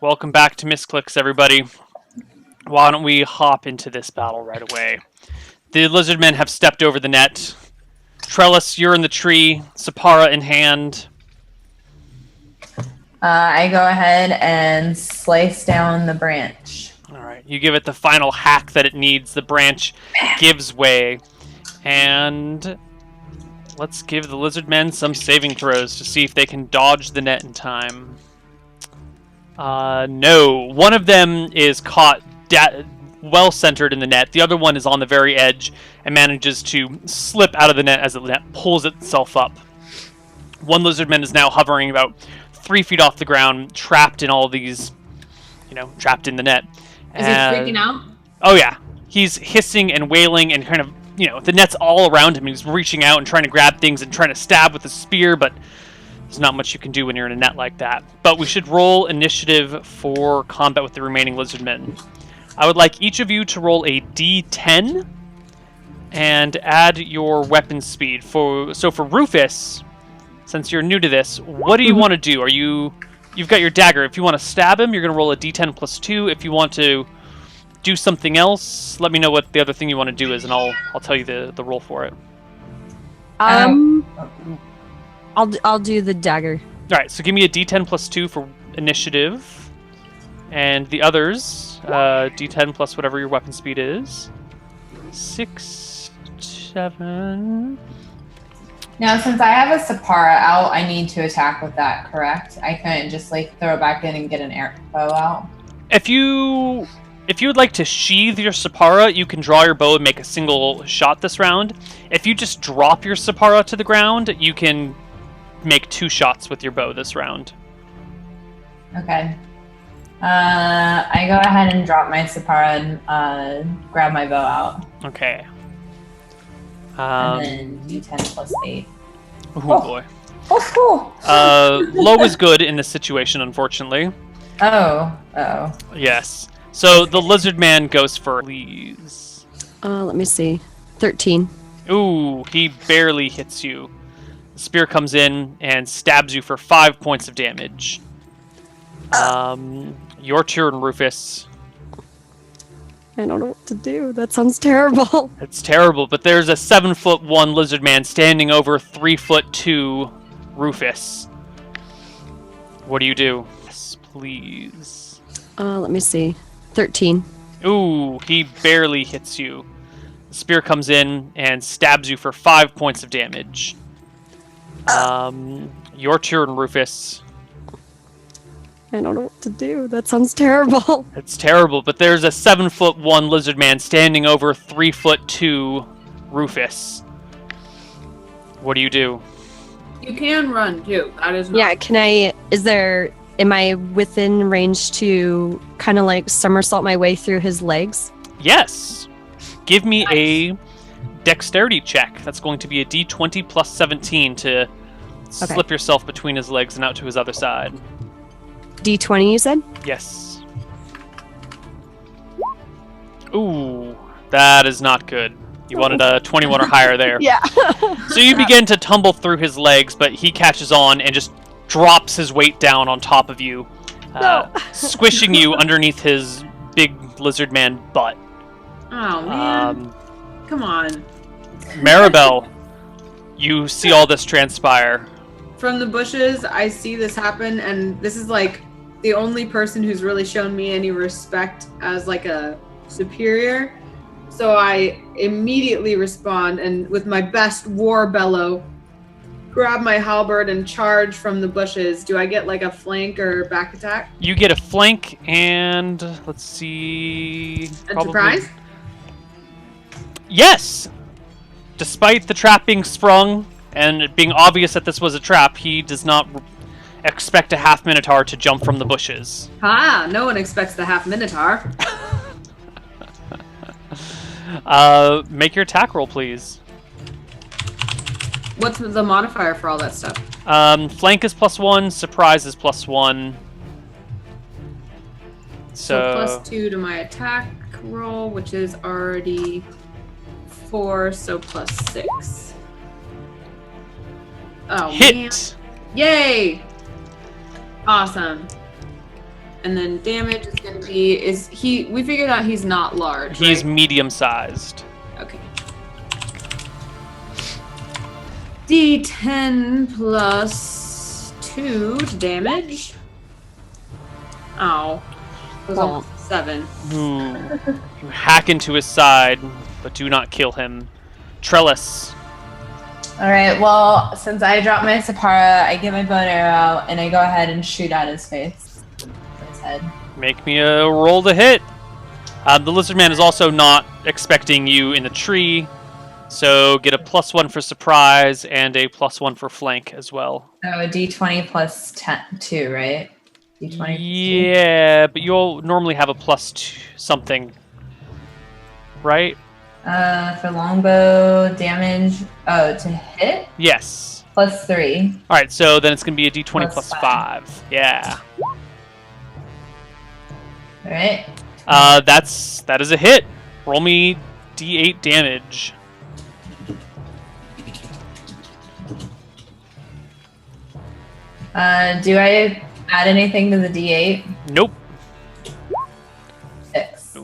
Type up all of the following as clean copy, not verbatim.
Welcome back to Misscliks, everybody. Why don't we hop into this battle right away? The lizard men have stepped over the net. Trellis, you're in the tree. Sapara in hand. I go ahead and slice down the branch. All right, you give it the final hack that it needs. The branch gives way. And let's give the lizard men some saving throws to see if they can dodge the net in time. No. One of them is caught well-centered in the net. The other one is on the very edge and manages to slip out of the net as the net pulls itself up. One lizardman is now hovering about 3 feet off the ground, trapped in all these, trapped in the net. Is he freaking out? Oh, yeah. He's hissing and wailing and kind of, the net's all around him. He's reaching out and trying to grab things and trying to stab with a spear, but there's not much you can do when you're in a net like that. But we should roll initiative for combat with the remaining lizardmen. I would like each of you to roll a d10 and add your weapon speed. So for Rufus, since you're new to this, what do you want to do? You've got your dagger. If you want to stab him, you're going to roll a d10 plus 2. If you want to do something else, let me know what the other thing you want to do is, and I'll tell you the roll for it. I'll do the dagger. All right, so give me a d10 plus 2 for initiative, and the others, d10 plus whatever your weapon speed is. 6, 7. Now, since I have a Sapara out, I need to attack with that, correct? I couldn't just throw it back in and get an bow out? If you would like to sheathe your Sapara, you can draw your bow and make a single shot this round. If you just drop your Sapara to the ground, you can make 2 shots with your bow this round. Okay. I go ahead and drop my Sapara and grab my bow out. Okay. And then d10 plus 8. Oh boy. Oh. Low is good in this situation, unfortunately. Oh. Yes. So the lizard man goes first. Please. Let me see. 13. Ooh, he barely hits you. The spear comes in and stabs you for 5 points of damage. Your turn, Rufus. I don't know what to do. That sounds terrible. It's terrible, but there's a 7'1" lizard man standing over 3'2" Rufus. What do you do? Yes, please. Let me see. 13. Ooh, he barely hits you. The spear comes in and stabs you for 5 points of damage. Your turn, Rufus. I don't know what to do. That sounds terrible. It's terrible, but there's a 7'1" lizard man standing over 3'2" Rufus. What do you do? You can run too. That is not... Yeah, am I within range to kind of somersault my way through his legs? Yes. Give me a dexterity check. That's going to be a d20 plus 17 to slip yourself between his legs and out to his other side. D20, you said? Yes. Ooh, that is not good. You wanted a 21 or higher there. Yeah. So you begin to tumble through his legs, but he catches on and just drops his weight down on top of you, squishing you underneath his big lizard man butt. Oh, man. Come on. Maribel, you see all this transpire. From the bushes, I see this happen, and this is the only person who's really shown me any respect as a superior. So I immediately respond, and with my best war bellow, grab my halberd and charge from the bushes. Do I get a flank or back attack? You get a flank and let's see. Surprise? Yes! Despite the trap being sprung and it being obvious that this was a trap, he does not expect a half minotaur to jump from the bushes. No one expects the half minotaur. Make your attack roll, please. What's the modifier for all that stuff? Flank is +1, surprise is +1. So +2 to my attack roll, which is already 4, so +6. Oh, hit! Man. Yay! Awesome. And then damage is going to be, we figured out he's not large, He's right? medium-sized. Okay. D10 plus 2 to damage. Ow. It was almost 7. You hack into his side, but do not kill him. Trellis. All right. Well, since I dropped my Sapara, I get my bow and arrow, and I go ahead and shoot at his face, his head. Make me a roll to hit. The lizard man is also not expecting you in the tree, so get a +1 for surprise and a +1 for flank as well. Oh, a D20 plus 2, right? D20. Yeah, but you'll normally have a +2 something, right? For longbow damage. Oh, to hit Yes. +3. All right, so then it's gonna be a D20 Plus plus 5. Yeah. All right. That is a hit. Roll me D8 damage. Do I add anything to the D8? Nope. 6.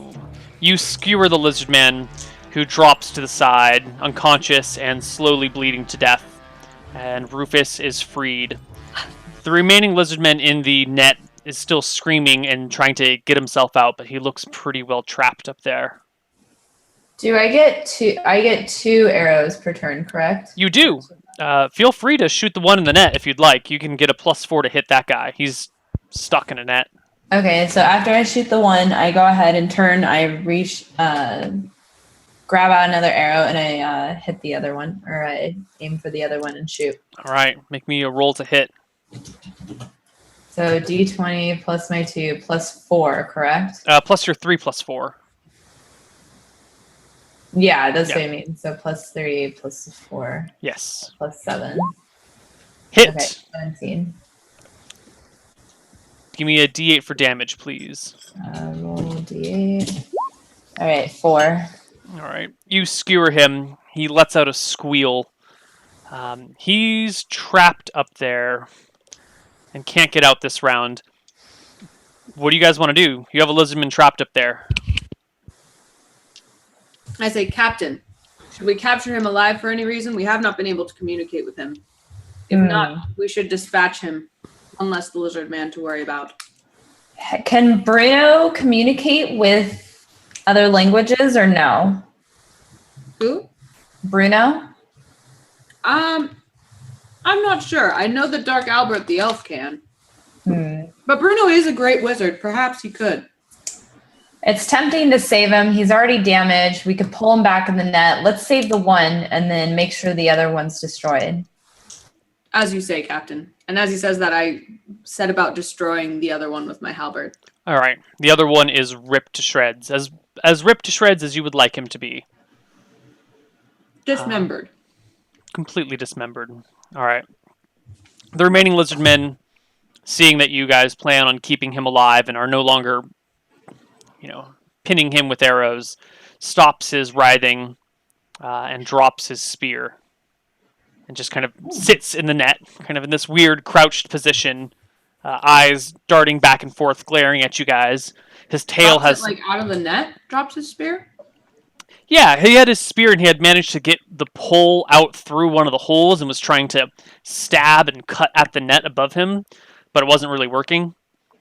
You skewer the lizard man, who drops to the side, unconscious and slowly bleeding to death. And Rufus is freed. The remaining lizard man in the net is still screaming and trying to get himself out, but he looks pretty well trapped up there. Do I get two? I get 2 arrows per turn, correct? You do. Feel free to shoot the one in the net if you'd like. You can get a +4 to hit that guy. He's stuck in a net. Okay, so after I shoot the one, I go ahead and turn. I reach, grab out another arrow, and I hit the other one, or I aim for the other one and shoot. All right, make me a roll to hit. So D20 plus my 2 plus 4, correct? Plus your 3 plus 4. Yeah, that's Yeah. what I mean. So +3 plus 4 Yes. plus 7. Hit. Okay, 17. Give me a D8 for damage, please. Roll D8. All right, 4. All right. You skewer him. He lets out a squeal. He's trapped up there and can't get out this round. What do you guys want to do? You have a lizardman trapped up there. I say, Captain, should we capture him alive for any reason? We have not been able to communicate with him. If not, we should dispatch him. One less the lizard man to worry about. Can Bruno communicate with other languages or no? Who? Bruno? I'm not sure. I know that Dark Albert the elf can. But Bruno is a great wizard. Perhaps he could. It's tempting to save him. He's already damaged. We could pull him back in the net. Let's save the one and then make sure the other one's destroyed. As you say, Captain. And as he says that, I set about destroying the other one with my halberd. All right. The other one is ripped to shreds. As ripped to shreds as you would like him to be. Dismembered. Completely dismembered. All right. The remaining lizard men, seeing that you guys plan on keeping him alive and are no longer, pinning him with arrows, stops his writhing and drops his spear and just kind of sits in the net, kind of in this weird crouched position, eyes darting back and forth, glaring at you guys. His tail Drops has... it, out of the net? Drops his spear? Yeah, he had his spear and he had managed to get the pole out through one of the holes and was trying to stab and cut at the net above him, but it wasn't really working.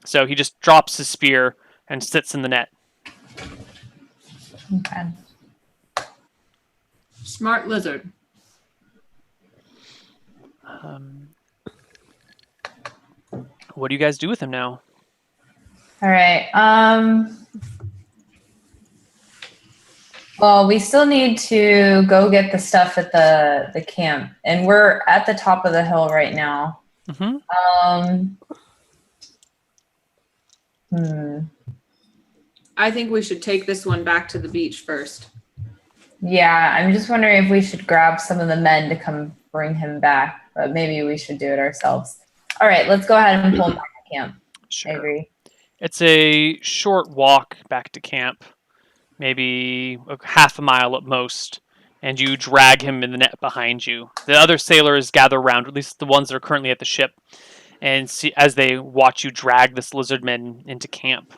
So he just drops his spear and sits in the net. Okay. Smart lizard. What do you guys do with him now? All right. Well, we still need to go get the stuff at the camp, and we're at the top of the hill right now. I think we should take this one back to the beach first. Yeah, I'm just wondering if we should grab some of the men to come bring him back, but maybe we should do it ourselves. All right, let's go ahead and pull him back to camp. Sure. I agree. It's a short walk back to camp, maybe half a mile at most, and you drag him in the net behind you. The other sailors gather around, at least the ones that are currently at the ship, and see as they watch you drag this lizardman into camp.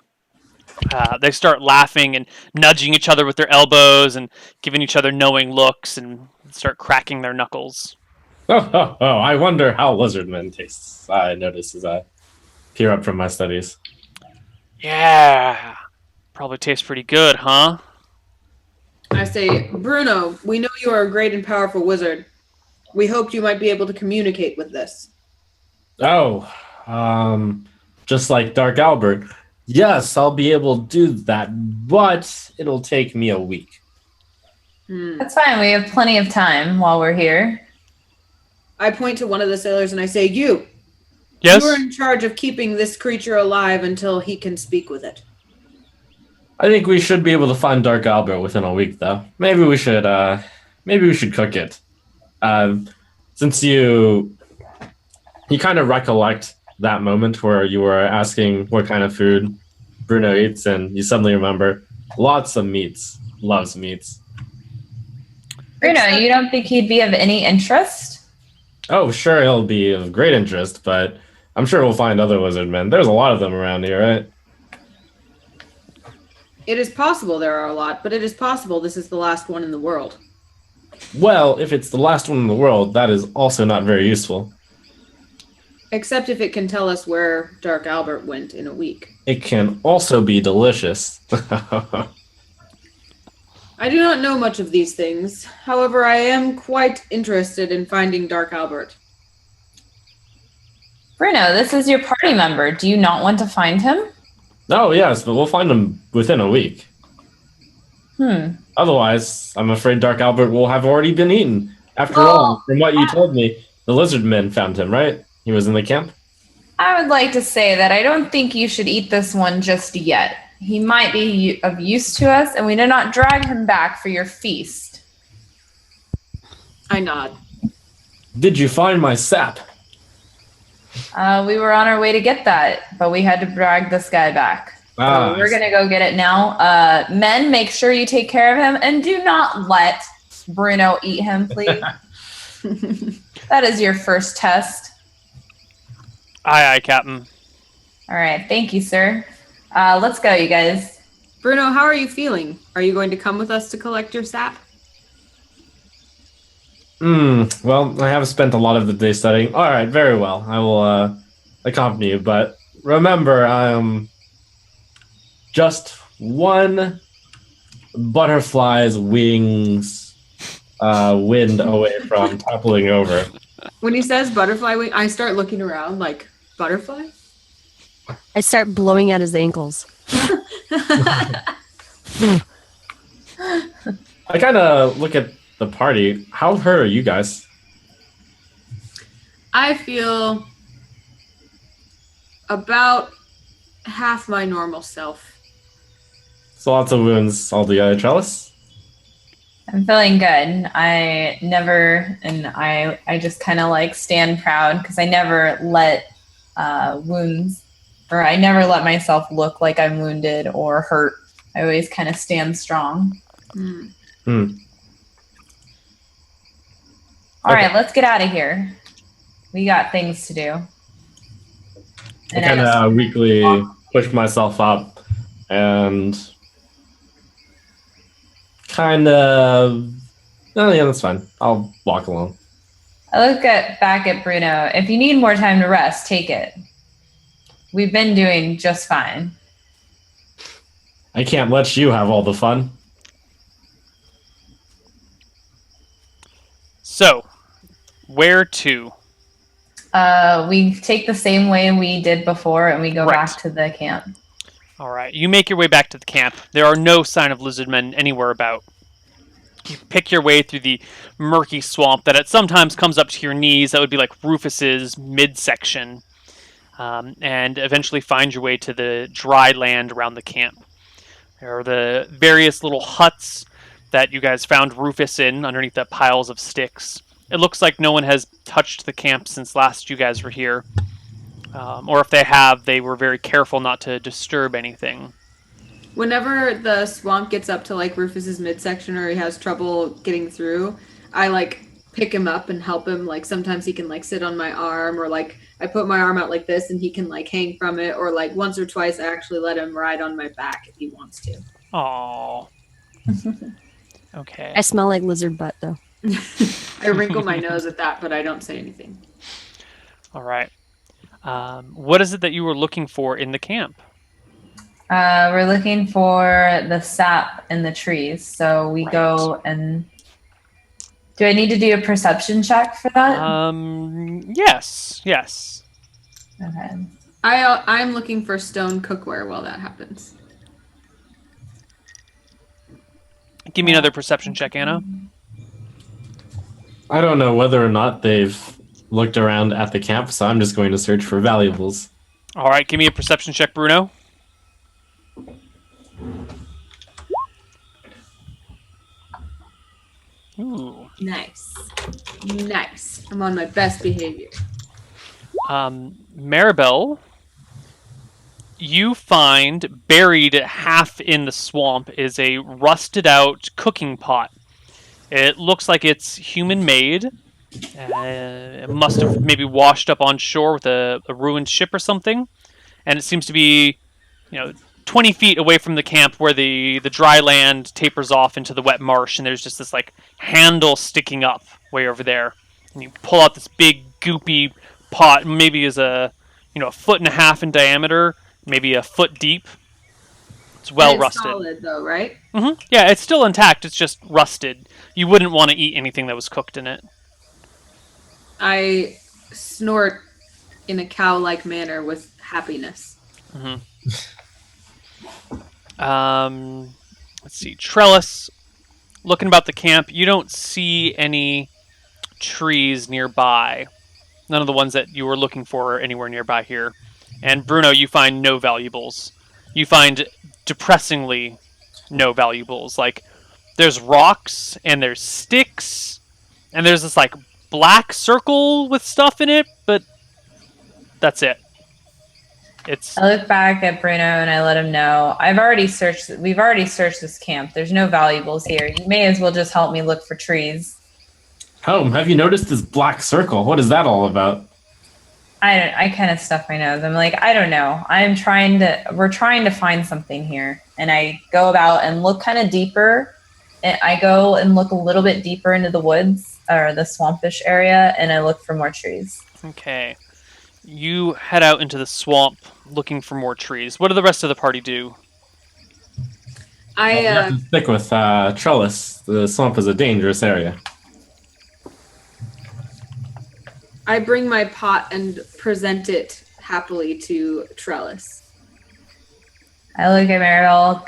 They start laughing and nudging each other with their elbows and giving each other knowing looks and start cracking their knuckles. Oh, I wonder how lizardman tastes. I notice as I peer up from my studies. Yeah, probably tastes pretty good, huh? I say, Bruno, we know you are a great and powerful wizard. We hoped you might be able to communicate with this. Oh, just like Dark Albert. Yes, I'll be able to do that, but it'll take me a week. That's fine. We have plenty of time while we're here. I point to one of the sailors and I say, you. Yes? You are in charge of keeping this creature alive until he can speak with it. I think we should be able to find Dark Albert within a week, though. Maybe we should cook it. Since you kind of recollect that moment where you were asking what kind of food Bruno eats, and you suddenly remember lots of meats. Loves meats. Bruno, you don't think he'd be of any interest? Oh, sure, he'll be of great interest, but I'm sure we'll find other lizard men. There's a lot of them around here, right? It is possible there are a lot, but it is possible this is the last one in the world. Well, if it's the last one in the world, that is also not very useful. Except if it can tell us where Dark Albert went in a week. It can also be delicious. I do not know much of these things. However, I am quite interested in finding Dark Albert. Bruno, this is your party member. Do you not want to find him? Oh, yes, but we'll find him within a week. Otherwise, I'm afraid Dark Albert will have already been eaten. After all, from what you told me, the lizard men found him, right? He was in the camp? I would like to say that I don't think you should eat this one just yet. He might be of use to us, and we did not drag him back for your feast. I nod. Did you find my sap? We were on our way to get that, but we had to drag this guy back. So we're going to go get it now. Men, make sure you take care of him, and do not let Bruno eat him, please. That is your first test. Aye, Captain. All right. Thank you, sir. Let's go, you guys. Bruno, how are you feeling? Are you going to come with us to collect your sap? Well, I have spent a lot of the day studying. All right, very well. I will accompany you, but remember, I'm just one butterfly's wings wind away from toppling over. When he says butterfly wing, I start looking around like, butterfly? I start blowing at his ankles. I kind of look at the party. How hurt are you guys? I feel about half my normal self. So lots of wounds altogether, Trellis? I'm feeling good. I just kind of like stand proud because I never let wounds, or I never let myself look like I'm wounded or hurt. I always kind of stand strong. All right, let's get out of here. We got things to do. I kind of weakly push myself up and kind of... Oh, yeah, that's fine. I'll walk along. I look back at Bruno. If you need more time to rest, take it. We've been doing just fine. I can't let you have all the fun. So, where to? We take the same way we did before, and we go back to the camp. All right, you make your way back to the camp. There are no sign of lizardmen anywhere about. You pick your way through the murky swamp that it sometimes comes up to your knees. That would be like Rufus's midsection. And eventually find your way to the dry land around the camp. There are the various little huts that you guys found Rufus in underneath the piles of sticks. It looks like no one has touched the camp since last you guys were here. Or if they have, they were very careful not to disturb anything. Whenever the swamp gets up to like Rufus's midsection or he has trouble getting through, I like pick him up and help him. Like sometimes he can like sit on my arm or like I put my arm out like this and he can like hang from it, or like once or twice I actually let him ride on my back if he wants to. Oh. Okay. I smell like lizard butt though. I wrinkle my nose at that, but I don't say anything. All right. What is it that you were looking for in the camp? We're looking for the sap in the trees. So we go and... Do I need to do a perception check for that? Yes. Okay. I'm looking for stone cookware while that happens. Give me another perception check, Anna. I don't know whether or not they've looked around at the camp, so I'm just going to search for valuables. All right, give me a perception check, Bruno. Ooh. Nice. I'm on my best behavior. Maribel, you find buried half in the swamp is a rusted out cooking pot. It looks like it's human made. It must have maybe washed up on shore with a ruined ship or something. And it seems to be, 20 feet away from the camp where the dry land tapers off into the wet marsh, and there's just this like handle sticking up way over there. And you pull out this big goopy pot, maybe is a 1.5 feet in diameter, maybe a foot deep. It's well rusted. Solid though, right? Mm-hmm. Yeah, it's still intact. It's just rusted. You wouldn't want to eat anything that was cooked in it. I snort in a cow-like manner with happiness. Mm-hmm. Let's see. Trellis, looking about the camp, you don't see any trees nearby. None of the ones that you were looking for are anywhere nearby here. And Bruno, you find no valuables. You find depressingly no valuables. Like, there's rocks, and there's sticks, and there's this, like, black circle with stuff in it, but that's it. I look back at Bruno and I let him know, we've already searched this camp. There's no valuables here. You may as well just help me look for trees. Home, have you noticed this black circle? What is that all about? I kind of stuff my nose. I'm like, I don't know. We're trying to find something here. And I go about and look kind of deeper. And I go and look a little bit deeper into the woods or the swampish area, and I look for more trees. Okay. You head out into the swamp looking for more trees. What do the rest of the party do? You have to stick with Trellis. The swamp is a dangerous area. I bring my pot and present it happily to Trellis. I look at Maribel.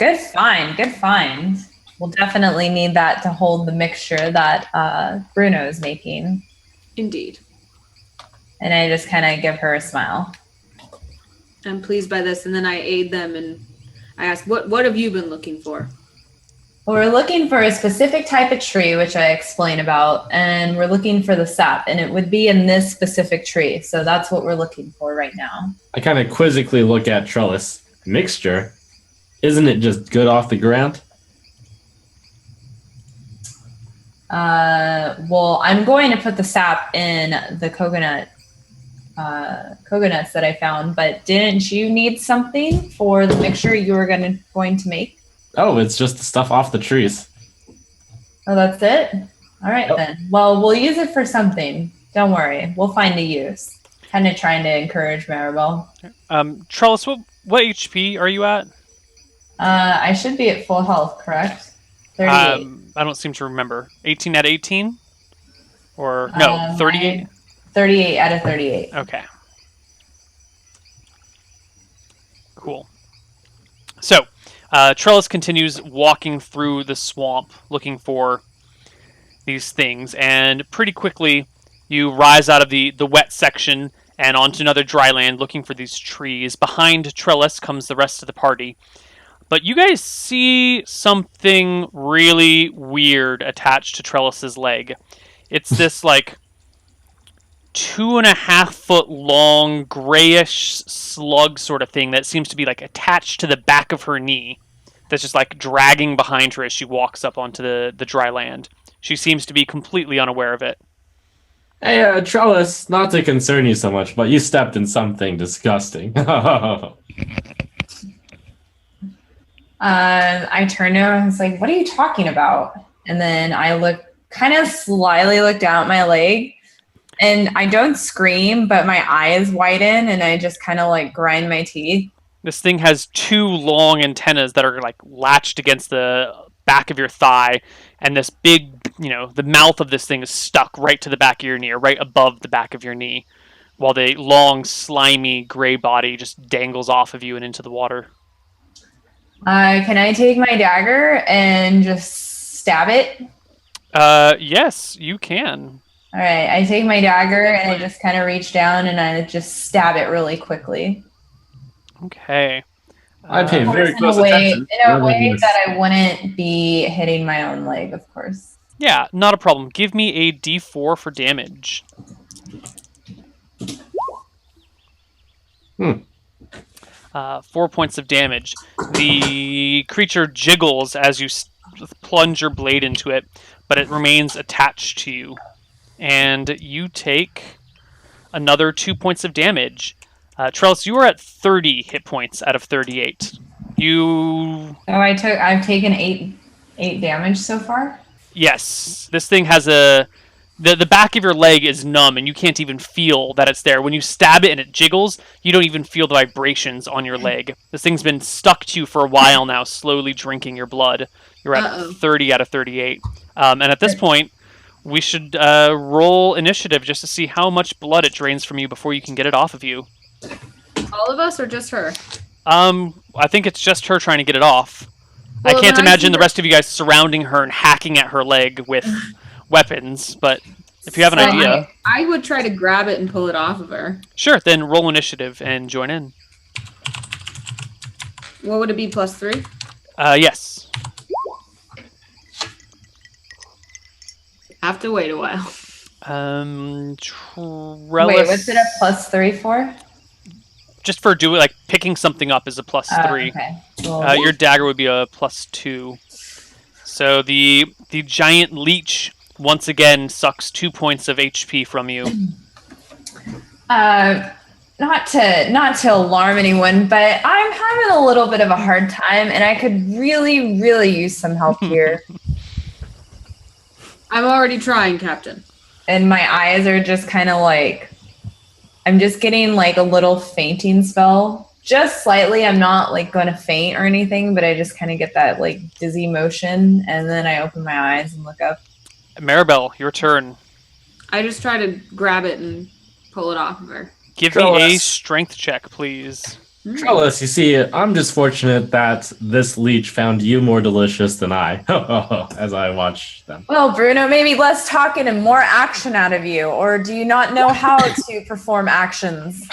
Good find. We'll definitely need that to hold the mixture that Bruno is making. Indeed. And I just kind of give her a smile. I'm pleased by this, and then I aid them, and I ask, what have you been looking for? Well, we're looking for a specific type of tree, which I explain about, and we're looking for the sap, and it would be in this specific tree. So that's what we're looking for right now. I kind of quizzically look at Trellis. Mixture? Isn't it just good off the ground? Well, I'm going to put the sap in the coconuts that I found, but didn't you need something for the mixture you were going to make? Oh, it's just the stuff off the trees. Oh, that's it? All right, then. Well, we'll use it for something. Don't worry. We'll find a use. Kind of trying to encourage Maribel. Trellis, what HP are you at? I should be at full health, correct? 38. I don't seem to remember. 18 out of 18? Or, no, 38? 38 out of 38. Okay. Cool. So, Trellis continues walking through the swamp looking for these things, and pretty quickly you rise out of the wet section and onto another dry land looking for these trees. Behind Trellis comes the rest of the party. But you guys see something really weird attached to Trellis's leg. It's this, 2.5 foot long, grayish slug sort of thing that seems to be, attached to the back of her knee. That's just, dragging behind her as she walks up onto the dry land. She seems to be completely unaware of it. Hey, Trellis, not to concern you so much, but you stepped in something disgusting. I turned to him and was like, "What are you talking about?" And then I kind of slyly look down at my leg, and I don't scream, but my eyes widen, and I just kind of like grind my teeth. This thing has 2 long antennas that are like latched against the back of your thigh, and this big, the mouth of this thing is stuck right to the back of your knee, or right above the back of your knee, while the long, slimy, gray body just dangles off of you and into the water. Can I take my dagger and just stab it? Yes, you can. All right, I take my dagger and I just kind of reach down and I just stab it really quickly. Okay. I pay very close In attention. a way that I wouldn't be hitting my own leg, of course. Yeah, not a problem. Give me a D4 for damage. 4 points of damage. The creature jiggles as you plunge your blade into it, but it remains attached to you. And you take another 2 points of damage. Trellis, you are at 30 hit points out of 38. I've taken eight damage so far? Yes. This thing has the back of your leg is numb and you can't even feel that it's there. When you stab it and it jiggles, you don't even feel the vibrations on your leg. This thing's been stuck to you for a while now, slowly drinking your blood. You're at 30 out of 38. And at this point, we should roll initiative just to see how much blood it drains from you before you can get it off of you. All of us or just her? I think it's just her trying to get it off. Well, I can't imagine the rest of you guys surrounding her and hacking at her leg with weapons, but if you have an idea... I would try to grab it and pull it off of her. Sure, then roll initiative and join in. What would it be, +3? Yes. Have to wait a while. Trellis... Wait, what's it a +3 for? Just for picking something up is a +3. Okay. Well, your dagger would be a +2. So the giant leech once again sucks 2 points of HP from you. not to alarm anyone, but I'm having a little bit of a hard time, and I could really, really use some help here. I'm already trying, Captain. And my eyes are just kind of like, I'm just getting like a little fainting spell. Just slightly. I'm not like going to faint or anything, but I just kind of get that like dizzy motion. And then I open my eyes and look up. Maribel, your turn. I just try to grab it and pull it off of her. Give me a strength check, please. Trellis, you see, I'm just fortunate that this leech found you more delicious than I, as I watch them. Well, Bruno, maybe less talking and more action out of you, or do you not know how to perform actions?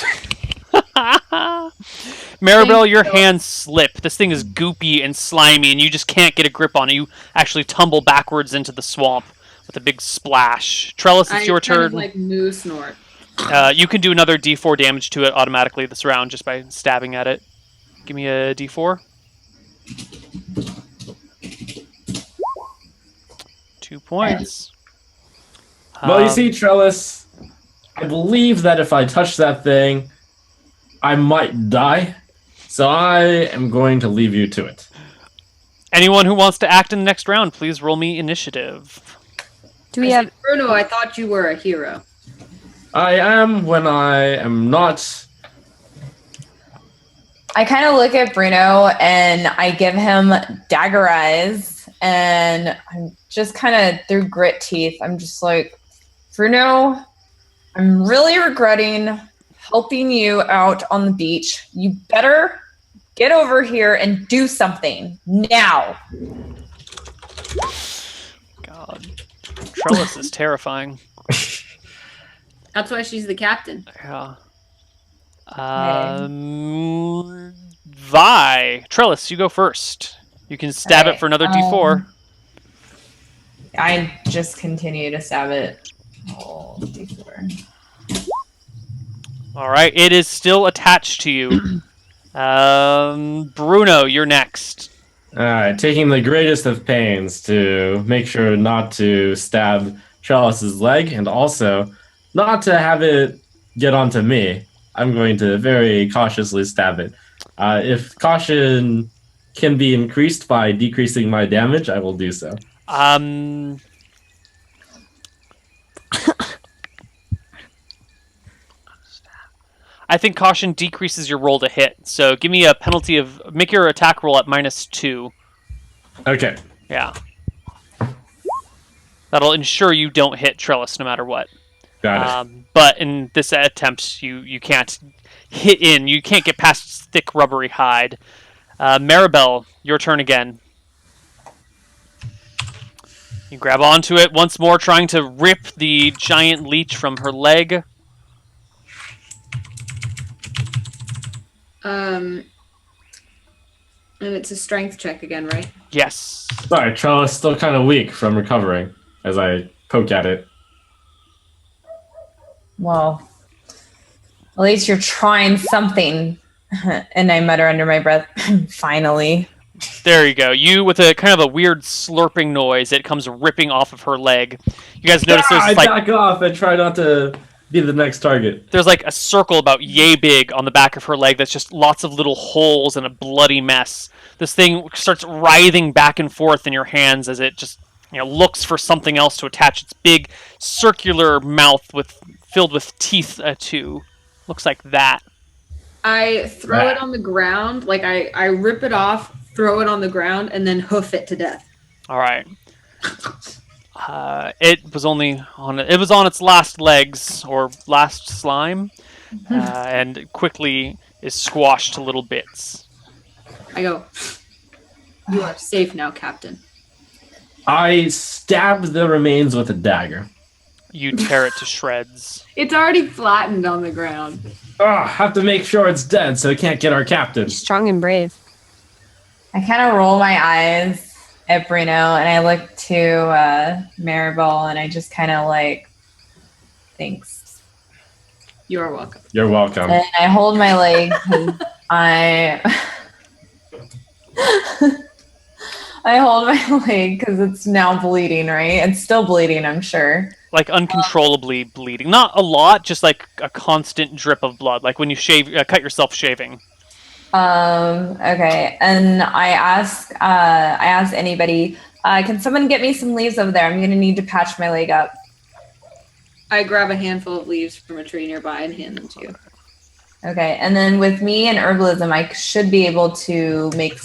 Maribel, your hands slip. This thing is goopy and slimy, and you just can't get a grip on it. You actually tumble backwards into the swamp with a big splash. Trellis, it's your turn. Kind of like moo snort. You can do another D4 damage to it automatically this round just by stabbing at it. Give me a D4. 2 points. Well, you see, Trellis, I believe that if I touch that thing, I might die. So I am going to leave you to it. Anyone who wants to act in the next round, please roll me initiative. Do we have... Bruno, I thought you were a hero. I am when I am not. I kind of look at Bruno and I give him dagger eyes, and I'm just kind of through grit teeth. I'm just like, Bruno, I'm really regretting helping you out on the beach. You better get over here and do something now. God, Trellis is terrifying. That's why she's the captain. Yeah. Vi. Trellis, you go first. You can stab it for another D4. I just continue to stab it. Oh, D4. All right. It is still attached to you. Bruno, you're next. All right, taking the greatest of pains to make sure not to stab Trellis's leg, and also not to have it get onto me, I'm going to very cautiously stab it. If caution can be increased by decreasing my damage, I will do so. I think caution decreases your roll to hit. So give me a penalty of make your attack roll at -2. Okay. Yeah. That'll ensure you don't hit Trellis no matter what. Got it. But in this attempt, you can't hit in. You can't get past its thick rubbery hide. Maribel, your turn again. You grab onto it once more, trying to rip the giant leech from her leg. And it's a strength check again, right? Yes. Sorry, Trellis still kind of weak from recovering as I poke at it. Well, at least you're trying something. And I mutter under my breath, finally. There you go. You, with a kind of a weird slurping noise, it comes ripping off of her leg. You guys notice there's I like back off and try not to be the next target. there's like a circle about yay big on the back of her leg that's just lots of little holes and a bloody mess. This thing starts writhing back and forth in your hands as it just looks for something else to attach its big circular mouth filled with teeth to. Looks like that. I throw it on the ground, like I rip it off, throw it on the ground, and then hoof it to death. All right. It was on its last legs or last slime, and quickly is squashed to little bits. I go, "You are safe now, Captain." I stabbed the remains with a dagger. You tear it to shreds. It's already flattened on the ground. Have to make sure it's dead so it can't get our captain. Strong and brave. I kind of roll my eyes at Bruno and I look to Maribel and I just kind of like, thanks. You are welcome. You're welcome. And I hold my leg. I hold my leg because it's now bleeding, right? It's still bleeding, I'm sure. Like uncontrollably bleeding. Not a lot, just like a constant drip of blood. Like when you cut yourself shaving. Okay. And I ask anybody, can someone get me some leaves over there? I'm going to need to patch my leg up. I grab a handful of leaves from a tree nearby and hand them to you. Okay. And then with me and herbalism, I should be able to make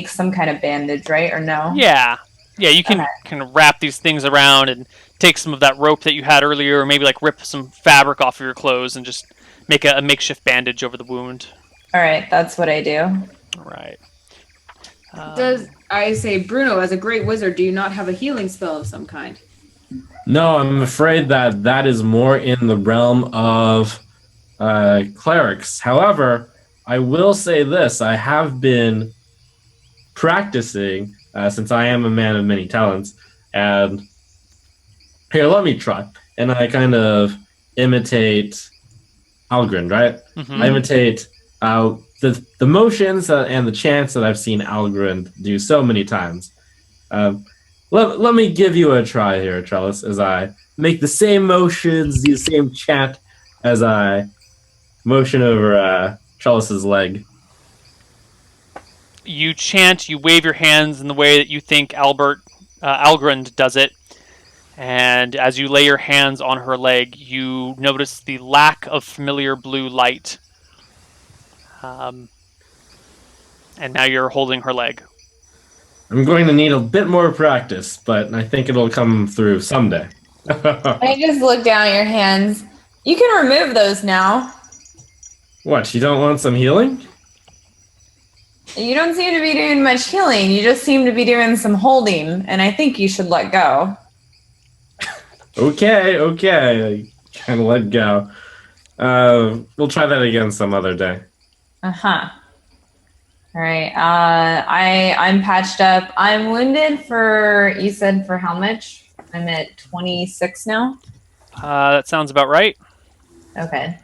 some kind of bandage, right? Or no? Yeah. Yeah, you can kind of wrap these things around and take some of that rope that you had earlier, or maybe like rip some fabric off of your clothes and just make a makeshift bandage over the wound. All right, that's what I do. All right. Does I say, Bruno, as a great wizard, do you not have a healing spell of some kind? No, I'm afraid that is more in the realm of clerics. However, I will say this. I have been practicing since I am a man of many talents. And here, let me try. And I kind of imitate Algrind, right? Mm-hmm. I imitate the motions and the chants that I've seen Algrind do so many times. Let me give you a try here, Trellis, as I make the same motions, the same chant as I motion over Trellis's leg. You chant, you wave your hands in the way that you think Algrind does it. And as you lay your hands on her leg, you notice the lack of familiar blue light. And now you're holding her leg. I'm going to need a bit more practice, but I think it'll come through someday. I just look down at your hands. You can remove those now. What, you don't want some healing? You don't seem to be doing much healing. You just seem to be doing some holding, and I think you should let go. Okay. I kind of let go. We'll try that again some other day. Uh-huh. All right. I'm patched up. I'm wounded you said for how much? I'm at 26 now. That sounds about right. Okay.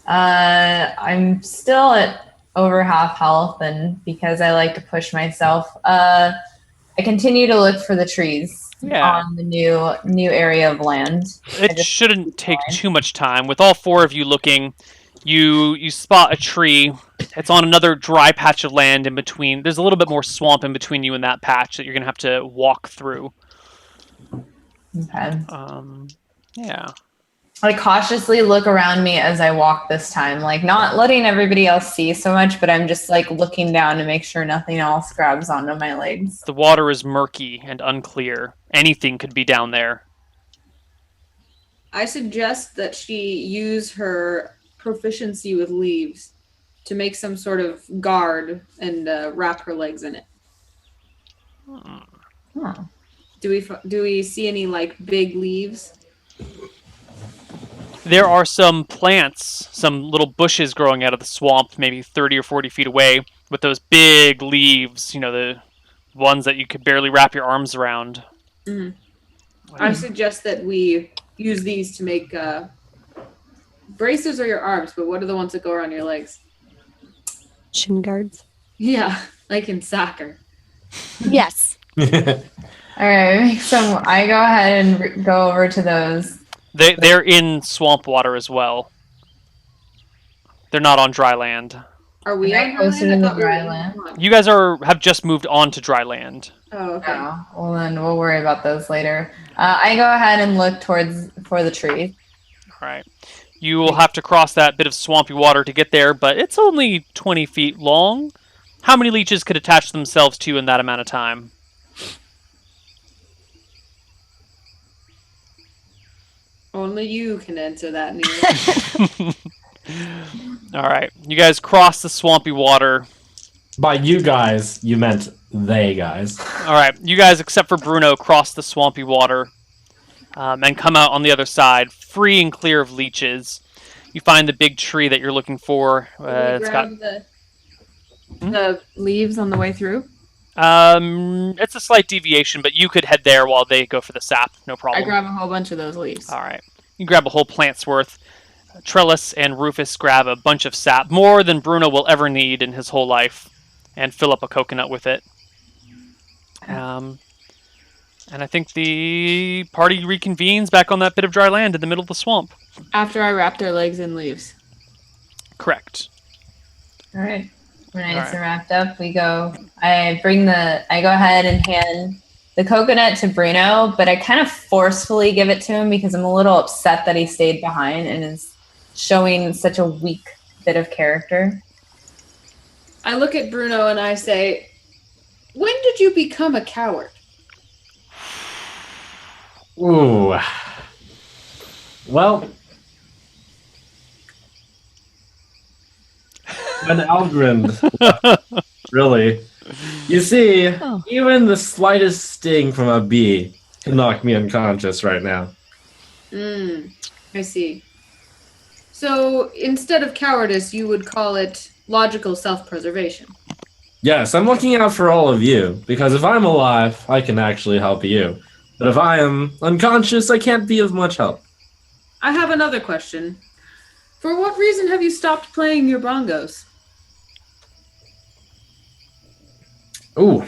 I'm still at over half health, and because I like to push myself, I continue to look for the trees Yeah. on the new area of land. It shouldn't take too much time. With all four of you looking, you spot a tree. It's on another dry patch of land in between. There's a little bit more swamp in between you and that patch that you're going to have to walk through. Okay. Yeah. I cautiously look around me as I walk this time, like not letting everybody else see so much, but I'm just like looking down to make sure nothing else grabs onto my legs. The water is murky and unclear. Anything could be down there. I suggest that she use her proficiency with leaves to make some sort of guard and wrap her legs in it. Huh. Do we see any like big leaves? There are some plants, some little bushes growing out of the swamp, maybe 30 or 40 feet away, with those big leaves, the ones that you could barely wrap your arms around. Mm-hmm. I suggest that we use these to make braces are your arms, but what are the ones that go around your legs? Shin Guards. Yeah, like in soccer. Yes. All right, so I go ahead and go over to those. They're in swamp water as well. They're not on dry land. Are we on closer to the dry land? You guys have just moved on to dry land. Oh, okay. Oh, well, then we'll worry about those later. I go ahead and look for the tree. All right. You will have to cross that bit of swampy water to get there, but it's only 20 feet long. How many leeches could attach themselves to you in that amount of time? Only you can answer that, Neil. All right. You guys cross the swampy water. By you guys, you meant they guys. All right. You guys, except for Bruno, cross the swampy water and come out on the other side, free and clear of leeches. You find the big tree that you're looking for. It's got the leaves on the way through. It's a slight deviation, but you could head there while they go for the sap. No problem. I grab a whole bunch of those leaves. All right. You grab a whole plant's worth. Trellis and Rufus grab a bunch of sap, more than Bruno will ever need in his whole life, and fill up a coconut with it. And I think the party reconvenes back on that bit of dry land in the middle of the swamp. After I wrap their legs in leaves. Correct. All right. When it's wrapped up, I go ahead and hand the coconut to Bruno, but I kind of forcefully give it to him because I'm a little upset that he stayed behind and is showing such a weak bit of character. I look at Bruno and I say, when did you become a coward? Ooh. Well, when Algrind, really. You see, even the slightest sting from a bee can knock me unconscious right now. I see. So instead of cowardice, you would call it logical self-preservation. Yes, I'm looking out for all of you, because if I'm alive, I can actually help you. But if I am unconscious, I can't be of much help. I have another question. For what reason have you stopped playing your bongos? Ooh,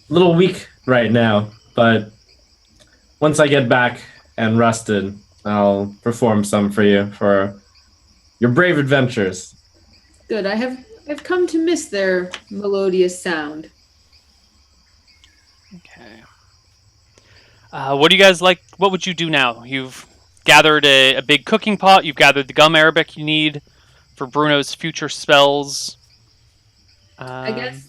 little weak right now, but once I get back and rested, I'll perform some for you for your brave adventures. Good. I've come to miss their melodious sound. Okay. What do you guys like? What would you do now? You've gathered a big cooking pot. You've gathered the gum arabic you need for Bruno's future spells. I guess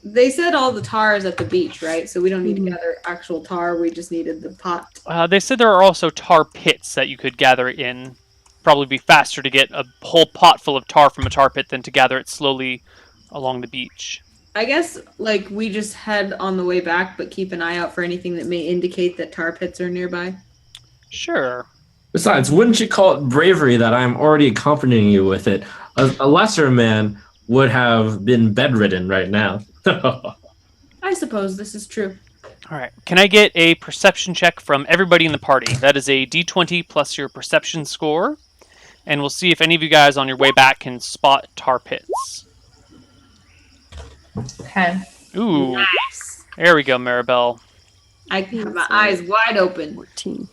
they said all the tar is at the beach, right? So we don't need to gather actual tar. We just needed the pot. They said there are also tar pits that you could gather in. Probably be faster to get a whole pot full of tar from a tar pit than to gather it slowly along the beach. I guess, we just head on the way back, but keep an eye out for anything that may indicate that tar pits are nearby. Sure. Besides, wouldn't you call it bravery that I'm already accompanying you with it? A lesser man would have been bedridden right now. I suppose this is true. All right. Can I get a perception check from everybody in the party? That is a D20 plus your perception score. And we'll see if any of you guys on your way back can spot tar pits. Okay. Ooh. Nice. There we go, Maribel. I have my eyes wide open. 14.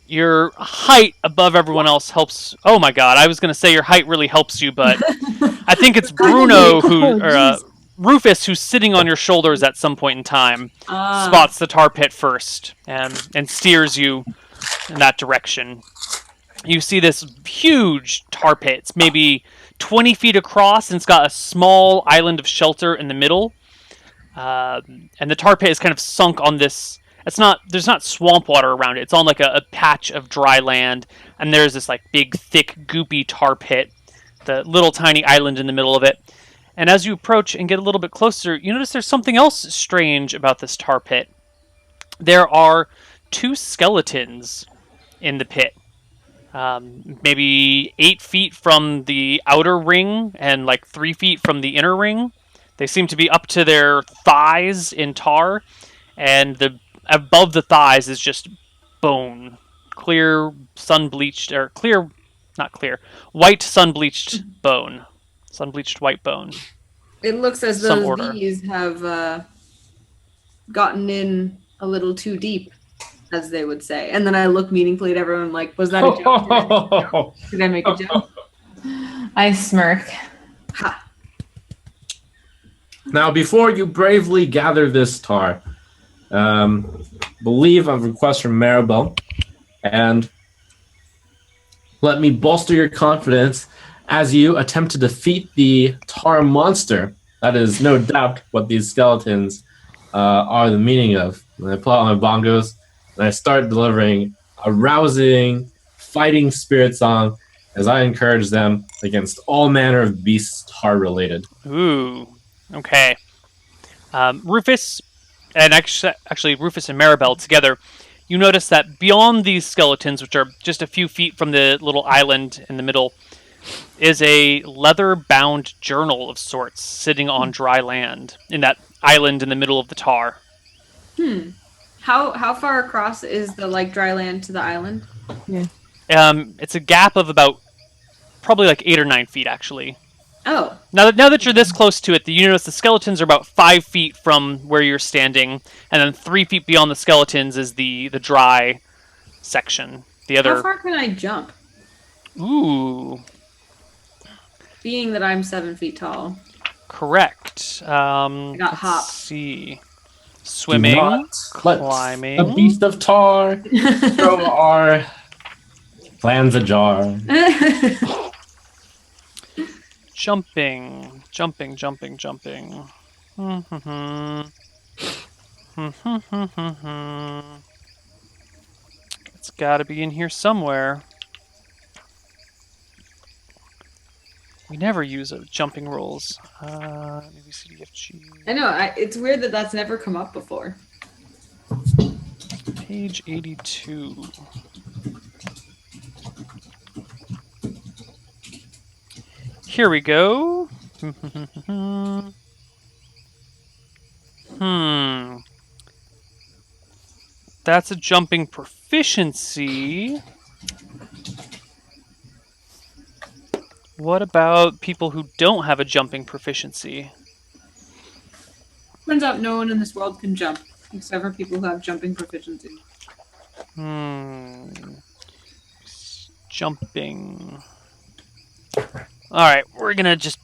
Your height above everyone else helps. Oh my god, I was going to say your height really helps you, but I think it's Bruno Rufus, who's sitting on your shoulders at some point in time, spots the tar pit first and steers you in that direction. You see this huge tar pit. It's maybe 20 feet across, and it's got a small island of shelter in the middle. And the tar pit is kind of sunk on this. There's not swamp water around it. It's on like a patch of dry land, and there's this like big, thick, goopy tar pit, the little tiny island in the middle of it. And as you approach and get a little bit closer, you notice there's something else strange about this tar pit. There are 2 skeletons in the pit. Maybe 8 feet from the outer ring and like 3 feet from the inner ring. They seem to be up to their thighs in tar, and above the thighs is just bone. Clear, sun-bleached, or clear, not clear, white sun-bleached bone. Sun-bleached white bone. It looks as though these have gotten in a little too deep, as they would say. And then I look meaningfully at everyone like, was that a joke? Did I make a joke? I smirk. Ha. Now, before you bravely gather this tar, believe a request from Maribel, and let me bolster your confidence as you attempt to defeat the tar monster. That is no doubt what these skeletons are the meaning of. And I pull out my bongos, and I start delivering a rousing, fighting spirit song as I encourage them against all manner of beasts tar-related. Ooh, okay. Rufus, and actually Rufus and Maribel together, you notice that beyond these skeletons, which are just a few feet from the little island in the middle, is a leather-bound journal of sorts sitting on dry land in that island in the middle of the tar. How far across is the like dry land to the island? Yeah. It's a gap of about probably like 8 or 9 feet, actually. Oh. Now that you're this close to it, you notice the skeletons are about 5 feet from where you're standing, and then 3 feet beyond the skeletons is the dry section. The other. How far can I jump? Ooh. Being that I'm 7 feet tall. Correct. I got hop. Let's see. Swimming, climbing. A beast of tar throw our plans ajar. Jumping. It's got to be in here somewhere. We never use jumping rolls. Maybe CDFG. I know. It's weird that that's never come up before. Page 82. Here we go. That's a jumping proficiency. What about people who don't have a jumping proficiency? Turns out no one in this world can jump, except for people who have jumping proficiency. Jumping. Alright, we're gonna just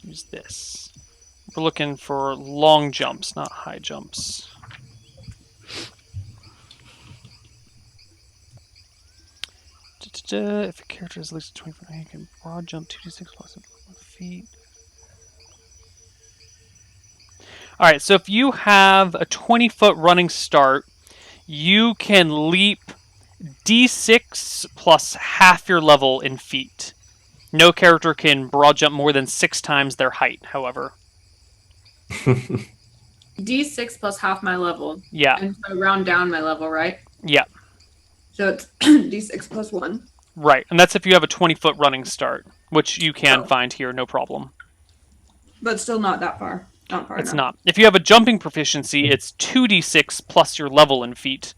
use this. We're looking for long jumps, not high jumps. If a character is at least 20 foot, he can broad jump 2d6 plus 1 feet. Alright, so if you have a 20-foot running start, you can leap d6 plus half your level in feet. No character can broad jump more than 6 times their height, however. D6 plus half my level. Yeah. And so round down my level, right? Yeah. So it's D6 plus 1. Right, and that's if you have a 20-foot running start, which you can find here, no problem. But still not that far. Not far It's enough. not. If you have a jumping proficiency, it's 2d6 plus your level in feet,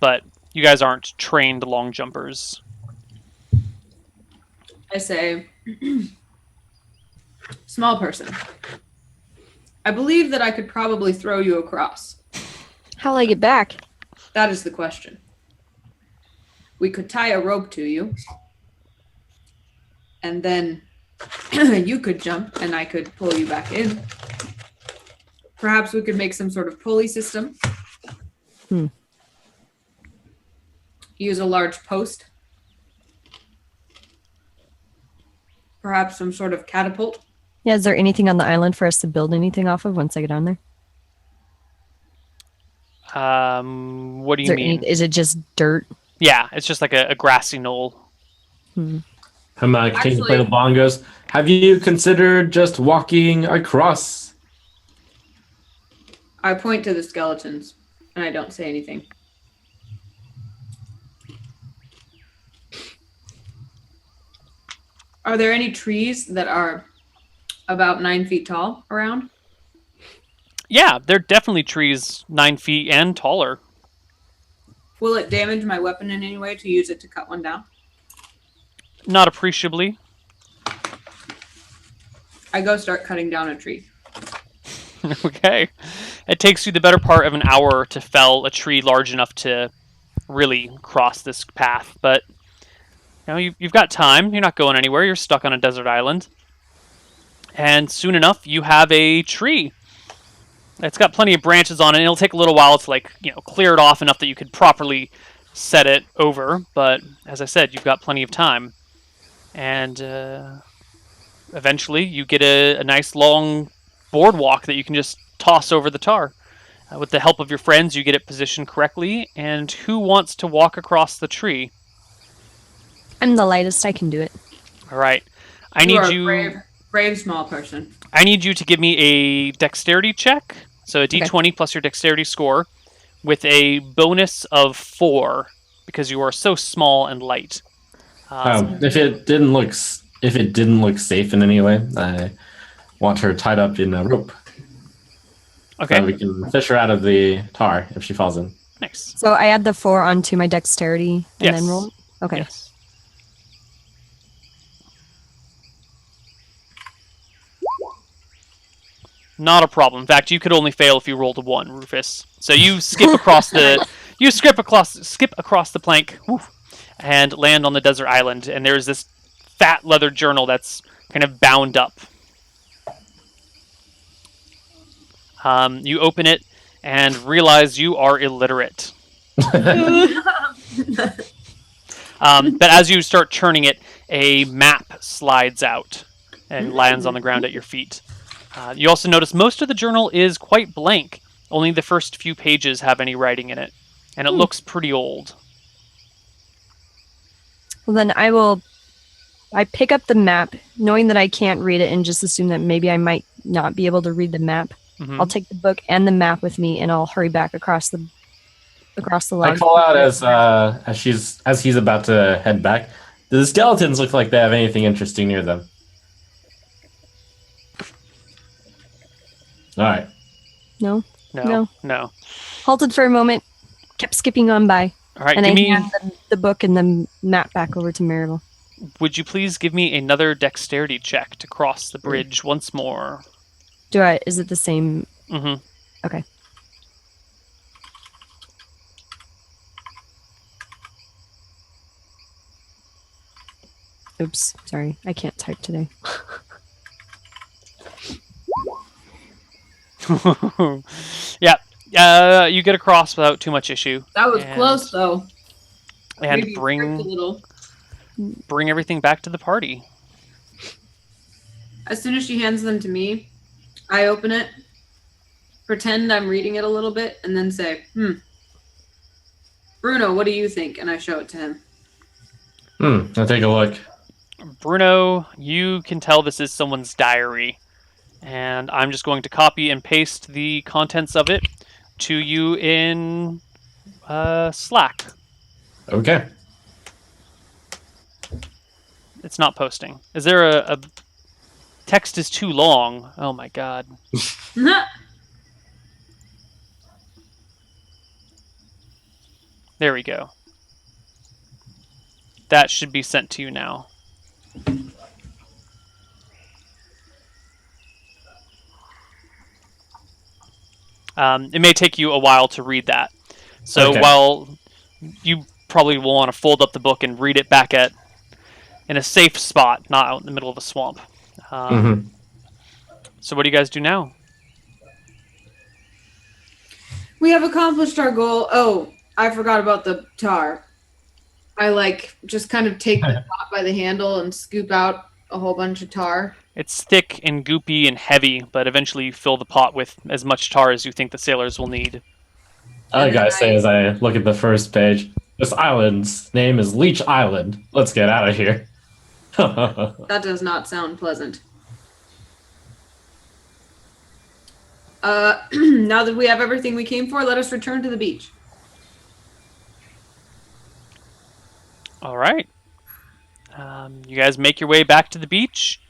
but you guys aren't trained long jumpers. I say, Small person. I believe that I could probably throw you across. How'll I get back? That is the question. We could tie a rope to you, and then you could jump, and I could pull you back in. Perhaps we could make some sort of pulley system. Use a large post. Perhaps some sort of catapult. Yeah, is there anything on the island for us to build anything off of once I get on there? What do you mean? Is it just dirt? Yeah, it's just like a grassy knoll. King of the Bongos, have you considered just walking across? I point to the skeletons, and I don't say anything. Are there any trees that are about 9 feet tall around? Yeah, they're definitely trees 9 feet and taller. Will it damage my weapon in any way to use it to cut one down? Not appreciably. I go start cutting down a tree. Okay. It takes you the better part of an hour to fell a tree large enough to really cross this path, but you've got time. You're not going anywhere. You're stuck on a desert island. And soon enough, you have a tree. It's got plenty of branches on it. It'll take a little while to clear it off enough that you could properly set it over. But as I said, you've got plenty of time. And eventually you get a nice long boardwalk that you can just toss over the tar. With the help of your friends, you get it positioned correctly. And who wants to walk across the tree? I'm the lightest. I can do it. All right. I need you... Brave small person. I need you to give me a dexterity check. So a d20 plus your dexterity score with a bonus of 4 because you are so small and light. If it didn't look safe in any way, I want her tied up in a rope. Okay. So we can fish her out of the tar if she falls in. Nice. So I add the 4 onto my dexterity and then roll? Okay. Yes. Not a problem. In fact, you could only fail if you rolled a 1, Rufus. So you skip across the skip across the plank and land on the desert island. And there's this fat leather journal that's kind of bound up. You open it and realize you are illiterate. But as you start turning it, a map slides out and lands on the ground at your feet. You also notice most of the journal is quite blank. Only the first few pages have any writing in it. And it looks pretty old. Well, then I pick up the map, knowing that I can't read it, and just assume that maybe I might not be able to read the map. Mm-hmm. I'll take the book and the map with me, and I'll hurry back across the lodge. I call out as he's about to head back. Do the skeletons look like they have anything interesting near them? All right. No. Halted for a moment, kept skipping on by. All right, and give I me... hand the book and the map back over to Maribel. Would you please give me another dexterity check to cross the bridge once more? Is it the same? Mm-hmm. Okay. Oops, sorry. I can't type today. Yeah. You get across without too much issue. That was close, though. And Maybe bring everything back to the party. As soon as she hands them to me, I open it, pretend I'm reading it a little bit, and then say, Bruno, what do you think? And I show it to him. I'll take a look. Bruno, you can tell this is someone's diary. And I'm just going to copy and paste the contents of it to you in Slack. Okay. It's not posting. Is there a text is too long? Oh my god. There we go. That should be sent to you now. It may take you a while to read that. So Okay. while you probably will want to fold up the book and read it back in a safe spot, not out in the middle of a swamp. So what do you guys do now? We have accomplished our goal. Oh, I forgot about the tar. I just kind of take the pot by the handle and scoop out a whole bunch of tar. It's thick and goopy and heavy, but eventually you fill the pot with as much tar as you think the sailors will need. I gotta say, as I look at the first page, this island's name is Leech Island. Let's get out of here. That does not sound pleasant. Now that we have everything we came for, let us return to the beach. All right. You guys make your way back to the beach,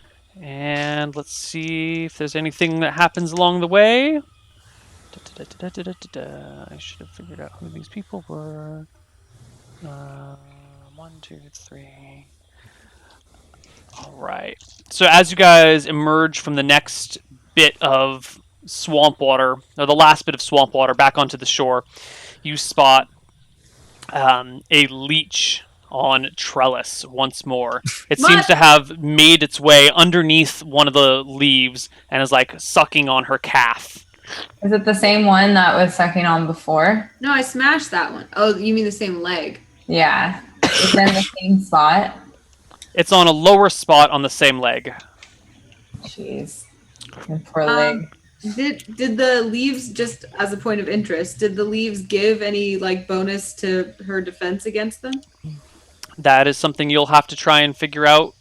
and let's see if there's anything that happens along the way. I should have figured out who these people were. 1, 2, 3. All right. So as you guys emerge from the next bit of swamp water, or the last bit of swamp water, back onto the shore, you spot a leech on Trellis once more. It seems to have made its way underneath one of the leaves and is sucking on her calf. Is it the same one that was sucking on before? No, I smashed that one. Oh, you mean the same leg? Yeah. It's in the same spot. It's on a lower spot on the same leg. Jeez. My poor leg. Did the leaves, just as a point of interest, did the leaves give any bonus to her defense against them? That is something you'll have to try and figure out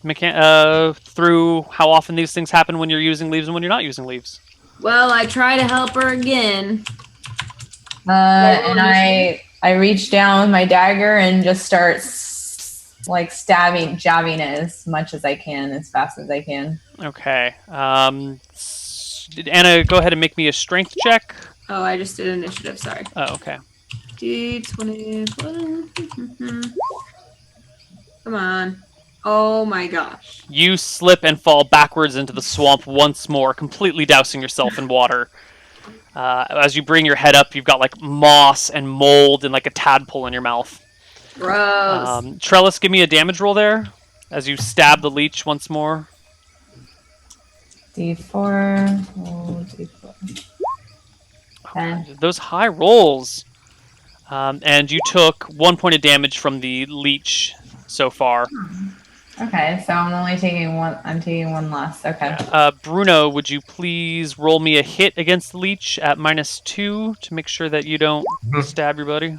through how often these things happen when you're using leaves and when you're not using leaves. Well, I try to help her again. And I reach down with my dagger and just start jabbing it as much as I can, as fast as I can. Okay. Did Anna go ahead and make me a strength check? Oh, I just did initiative, sorry. Oh, okay. D20. Come on. Oh my gosh. You slip and fall backwards into the swamp once more, completely dousing yourself in water. As you bring your head up, you've got moss and mold and a tadpole in your mouth. Gross. Trellis, give me a damage roll there as you stab the leech once more. D4. Oh, D4. 10. Those high rolls. And you took 1 point of damage from the leech so far. Okay, so I'm only taking one. I'm taking one less. Okay. Bruno, would you please roll me a hit against the leech at -2 to make sure that you don't stab your buddy?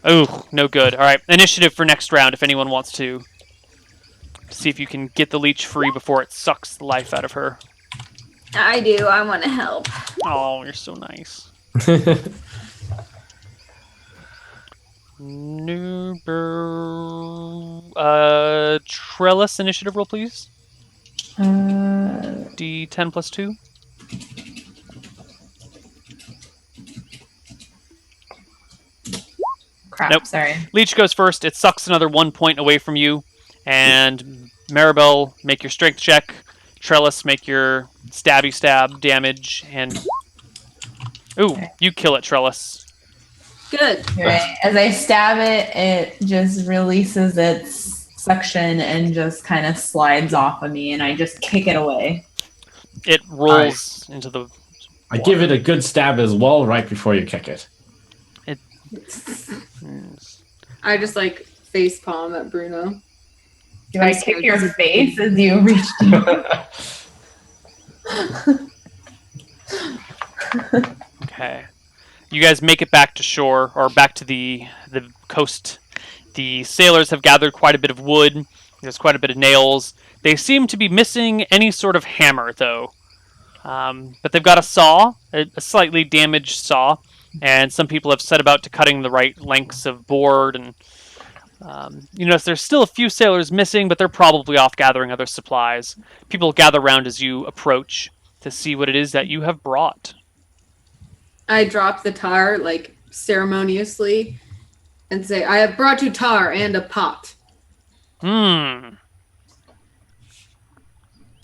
Oh, no good. All right, initiative for next round if anyone wants to see if you can get the leech free before it sucks the life out of her. I do. I want to help. Oh, you're so nice. Trellis, initiative roll, please. D10 plus 2. Crap, nope. Sorry. Leech goes first. It sucks another 1 point away from you. And Maribel, make your strength check. Trellis, make your stabby stab damage. And ooh, okay. You kill it, Trellis. Good. Right. As I stab it, it just releases its suction and just kind of slides off of me, and I just kick it away. It rolls into the water. I give it a good stab as well right before you kick it. I just face palm at Bruno. Do I kick your face as you reach down? Okay. You guys make it back to shore, or back to the coast. The sailors have gathered quite a bit of wood. There's quite a bit of nails. They seem to be missing any sort of hammer, though. But they've got a saw, a slightly damaged saw, and some people have set about to cutting the right lengths of board. And there's still a few sailors missing, but they're probably off gathering other supplies. People gather around as you approach to see what it is that you have brought. I drop the tar, ceremoniously, and say, I have brought you tar and a pot. Good.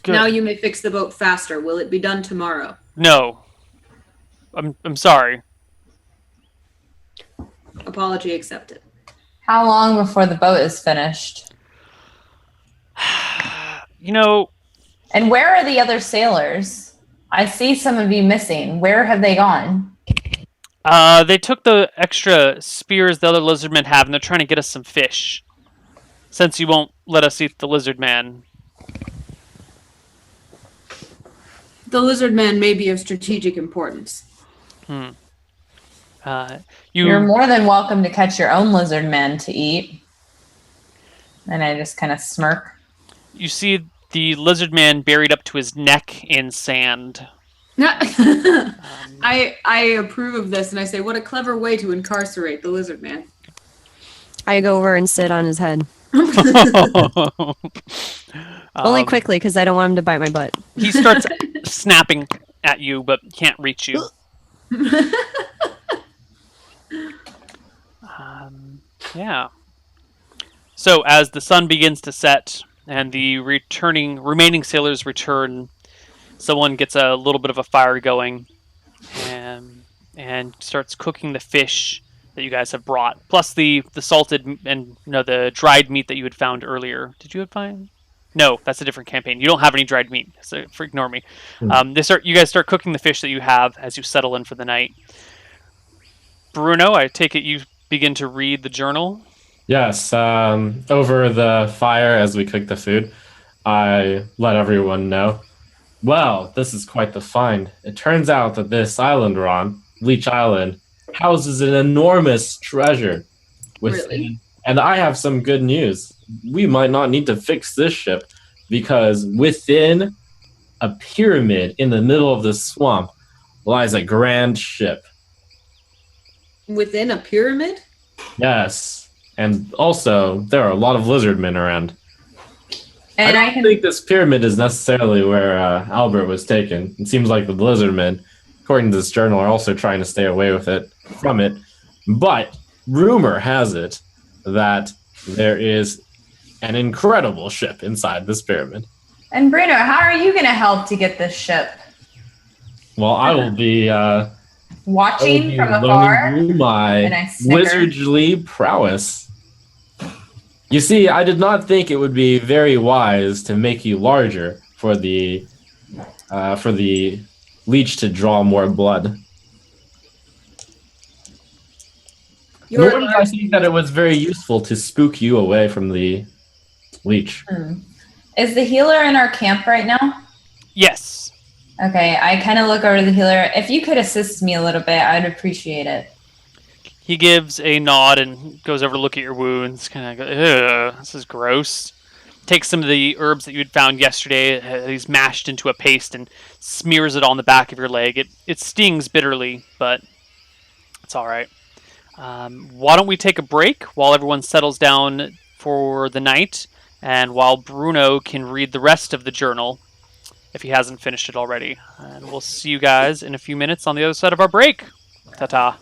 Now you may fix the boat faster. Will it be done tomorrow? No. I'm sorry. Apology accepted. How long before the boat is finished? And where are the other sailors? I see some of you missing. Where have they gone? They took the extra spears the other lizard men have, and they're trying to get us some fish. Since you won't let us eat the lizard man. The lizard man may be of strategic importance. You're more than welcome to catch your own lizard man to eat. And I just kind of smirk. You see the lizard man buried up to his neck in sand. I approve of this, and I say, what a clever way to incarcerate the lizard man. I go over and sit on his head. Only quickly, because I don't want him to bite my butt. He starts snapping at you, but can't reach you. Yeah. So as the sun begins to set and the remaining sailors return, someone gets a little bit of a fire going and starts cooking the fish that you guys have brought, plus the salted and the dried meat that you had found earlier. Did you find? No, that's a different campaign. You don't have any dried meat, so ignore me. You guys start cooking the fish that you have as you settle in for the night. Bruno, I take it you begin to read the journal. Yes, over the fire as we cook the food, I let everyone know. Well, this is quite the find. It turns out that this island we're on, Leech Island, houses an enormous treasure. Really? And I have some good news. We might not need to fix this ship because within a pyramid in the middle of the swamp lies a grand ship. Within a pyramid? Yes. And also, there are a lot of lizard men around. And I don't think this pyramid is necessarily where Albert was taken. It seems like the lizard men, according to this journal, are also trying to stay away from it. But rumor has it that there is an incredible ship inside this pyramid. And Bruno, how are you going to help to get this ship? Well, I will be watching from afar. My wizardly prowess. You see, I did not think it would be very wise to make you larger for the leech to draw more blood. Nor did I think that it was very useful to spook you away from the leech. Is the healer in our camp right now? Yes. Okay, I kind of look over to the healer. If you could assist me a little bit, I'd appreciate it. He gives a nod and goes over to look at your wounds. Kind of go, this is gross. Takes some of the herbs that you had found yesterday. He's mashed into a paste and smears it on the back of your leg. It stings bitterly, but it's all right. Why don't we take a break while everyone settles down for the night, and while Bruno can read the rest of the journal, if he hasn't finished it already. And we'll see you guys in a few minutes on the other side of our break. Ta-ta.